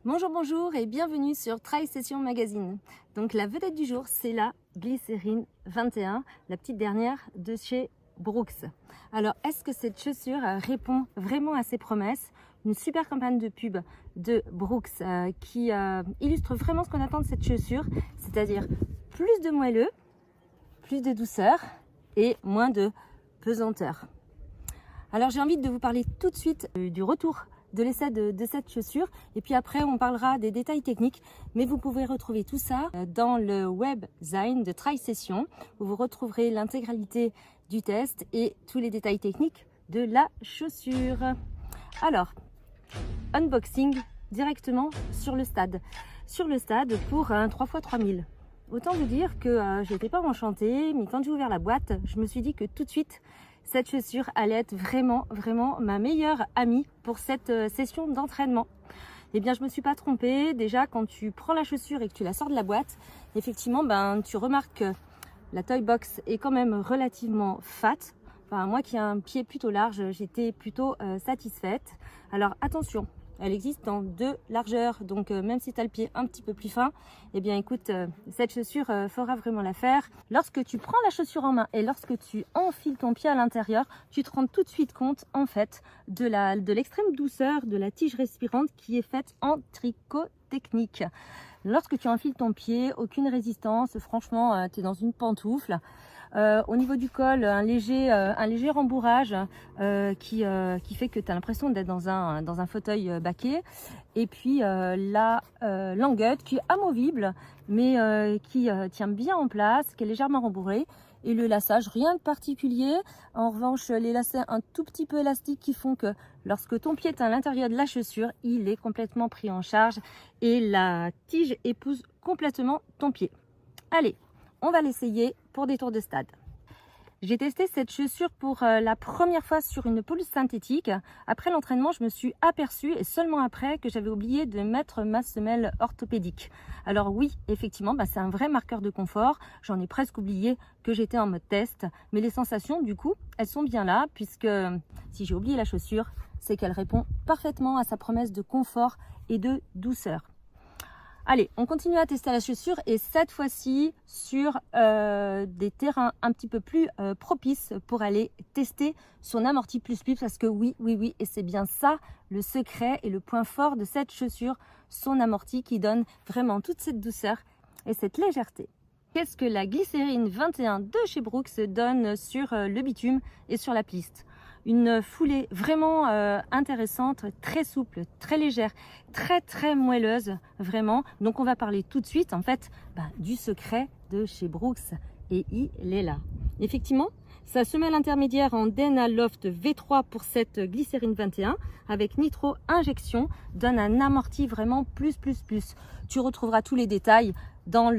Bonjour, bonjour et bienvenue sur Trail Session Magazine. Donc la vedette du jour, c'est la Glycérine 21, la petite dernière de chez Brooks. Alors, est-ce que cette chaussure répond vraiment à ses promesses? Une super campagne de pub de Brooks qui illustre vraiment ce qu'on attend de cette chaussure, c'est-à-dire plus de moelleux, plus de douceur et moins de pesanteur. Alors j'ai envie de vous parler tout de suite du retour de l'essai de cette chaussure et puis après on parlera des détails techniques, mais vous pouvez retrouver tout ça dans le webzine de Trail Session où vous retrouverez l'intégralité du test et tous les détails techniques de la chaussure. Alors, unboxing directement sur le stade pour un 3x3000. Autant vous dire que j'étais pas enchantée, mais quand j'ai ouvert la boîte, je me suis dit que tout de suite cette chaussure allait être vraiment ma meilleure amie pour cette session d'entraînement. Eh bien, je me suis pas trompée. Déjà, quand tu prends la chaussure et que tu la sors de la boîte, effectivement, tu remarques que la toy box est quand même relativement fat. Enfin, moi qui ai un pied plutôt large, j'étais plutôt satisfaite. Alors attention, elle existe dans deux largeurs, donc même si tu as le pied un petit peu plus fin, eh bien écoute, cette chaussure fera vraiment l'affaire. Lorsque tu prends la chaussure en main et lorsque tu enfiles ton pied à l'intérieur, tu te rends tout de suite compte en fait de l'extrême douceur de la tige respirante qui est faite en tricot technique. Lorsque tu enfiles ton pied, aucune résistance, franchement, tu es dans une pantoufle. Au niveau du col, un léger rembourrage qui fait que tu as l'impression d'être dans un fauteuil baquet. Et puis la languette qui est amovible, mais qui tient bien en place, qui est légèrement rembourrée. Et le laçage, rien de particulier. En revanche, les lacets un tout petit peu élastiques qui font que lorsque ton pied est à l'intérieur de la chaussure, il est complètement pris en charge et la tige épouse complètement ton pied. Allez, on va l'essayer pour des tours de stade. J'ai testé cette chaussure pour la première fois sur une pelouse synthétique. Après l'entraînement, je me suis aperçue, et seulement après, que j'avais oublié de mettre ma semelle orthopédique. Alors oui, effectivement, c'est un vrai marqueur de confort. J'en ai presque oublié que j'étais en mode test. Mais les sensations, du coup, elles sont bien là, puisque si j'ai oublié la chaussure, c'est qu'elle répond parfaitement à sa promesse de confort et de douceur. Allez, on continue à tester la chaussure et cette fois-ci sur des terrains un petit peu plus propices pour aller tester son amorti plus parce que oui, et c'est bien ça le secret et le point fort de cette chaussure, son amorti qui donne vraiment toute cette douceur et cette légèreté. Qu'est-ce que la Glycérine 21 de chez Brooks donne sur le bitume et sur la piste? Une foulée vraiment intéressante, très souple, très légère, très moelleuse, vraiment. Donc on va parler tout de suite en fait du secret de chez Brooks et il est là. Effectivement, sa semelle intermédiaire en DNA Loft V3 pour cette Glycérine 21 avec nitro injection donne un amorti vraiment plus. Tu retrouveras tous les détails dans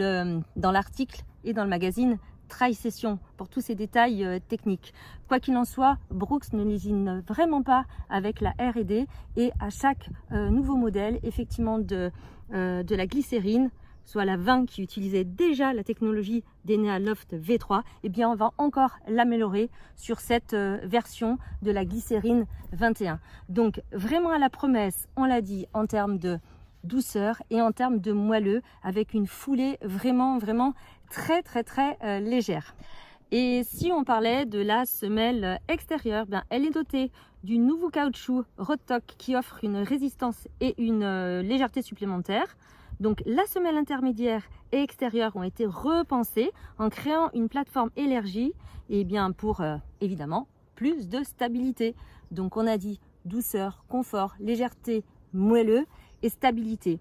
l'article et dans le magazine Trail Session pour tous ces détails techniques. Quoi qu'il en soit, Brooks ne lésine vraiment pas avec la R&D et à chaque nouveau modèle effectivement de la glycérine, soit la 20 qui utilisait déjà la technologie DNA Loft V3, eh bien on va encore l'améliorer sur cette version de la Glycérine 21. Donc vraiment à la promesse, on l'a dit, en termes de douceur et en termes de moelleux avec une foulée vraiment très légère. Et si on parlait de la semelle extérieure, elle est dotée du nouveau caoutchouc Roadstock qui offre une résistance et une légèreté supplémentaire. Donc la semelle intermédiaire et extérieure ont été repensées en créant une plateforme élargie et bien pour évidemment plus de stabilité. Donc on a dit douceur, confort, légèreté, moelleux et stabilité.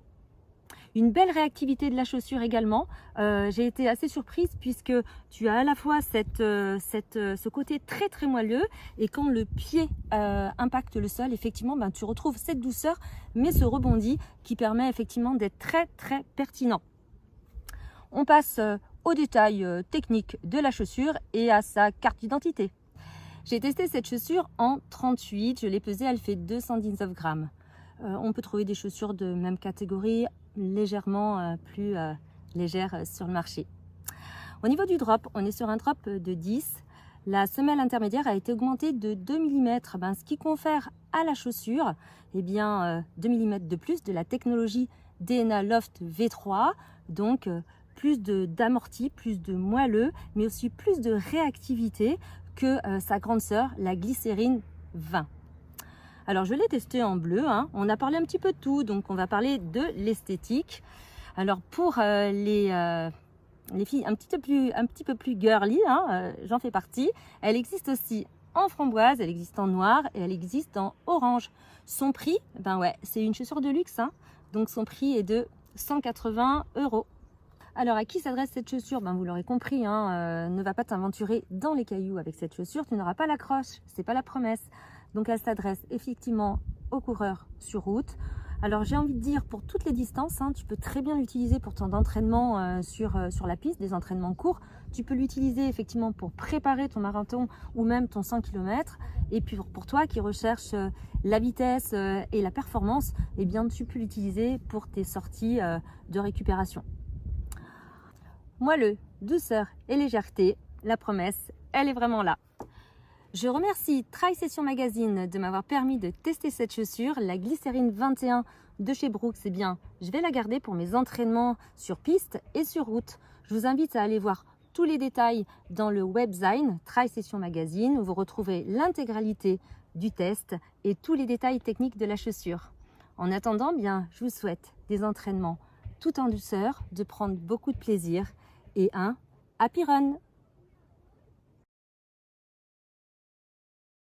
Une belle réactivité de la chaussure également. J'ai été assez surprise puisque tu as à la fois ce côté très moelleux et quand le pied impacte le sol, effectivement, tu retrouves cette douceur, mais ce rebondi qui permet effectivement d'être très pertinent. On passe aux détails techniques de la chaussure et à sa carte d'identité. J'ai testé cette chaussure en 38, je l'ai pesée, elle fait 219 grammes. On peut trouver des chaussures de même catégorie, légèrement plus légères sur le marché. Au niveau du drop, on est sur un drop de 10. la semelle intermédiaire a été augmentée de 2 mm, ce qui confère à la chaussure 2 mm de plus de la technologie DNA Loft V3, donc plus d'amorti, plus de moelleux, mais aussi plus de réactivité que sa grande sœur, la Glycérine 20. Alors je l'ai testé en bleu, on a parlé un petit peu de tout, donc on va parler de l'esthétique. Alors pour les filles un petit peu plus girly, j'en fais partie, elle existe aussi en framboise, elle existe en noir et elle existe en orange. Son prix, c'est une chaussure de luxe, donc son prix est de 180 €. Alors à qui s'adresse cette chaussure? Vous l'aurez compris, ne va pas t'aventurer dans les cailloux avec cette chaussure, tu n'auras pas l'accroche, c'est pas la promesse. Donc elle s'adresse effectivement aux coureurs sur route. Alors j'ai envie de dire pour toutes les distances, tu peux très bien l'utiliser pour ton entraînement sur la piste, des entraînements courts. Tu peux l'utiliser effectivement pour préparer ton marathon ou même ton 100 km. Et puis pour toi qui recherches la vitesse et la performance, tu peux l'utiliser pour tes sorties de récupération. Moelleux, douceur et légèreté, la promesse, elle est vraiment là. Je remercie Tri-Session Magazine de m'avoir permis de tester cette chaussure, la Glycérine 21 de chez Brooks. Je vais la garder pour mes entraînements sur piste et sur route. Je vous invite à aller voir tous les détails dans le webzine Tri-Session Magazine où vous retrouvez l'intégralité du test et tous les détails techniques de la chaussure. En attendant, je vous souhaite des entraînements tout en douceur, de prendre beaucoup de plaisir et un happy run!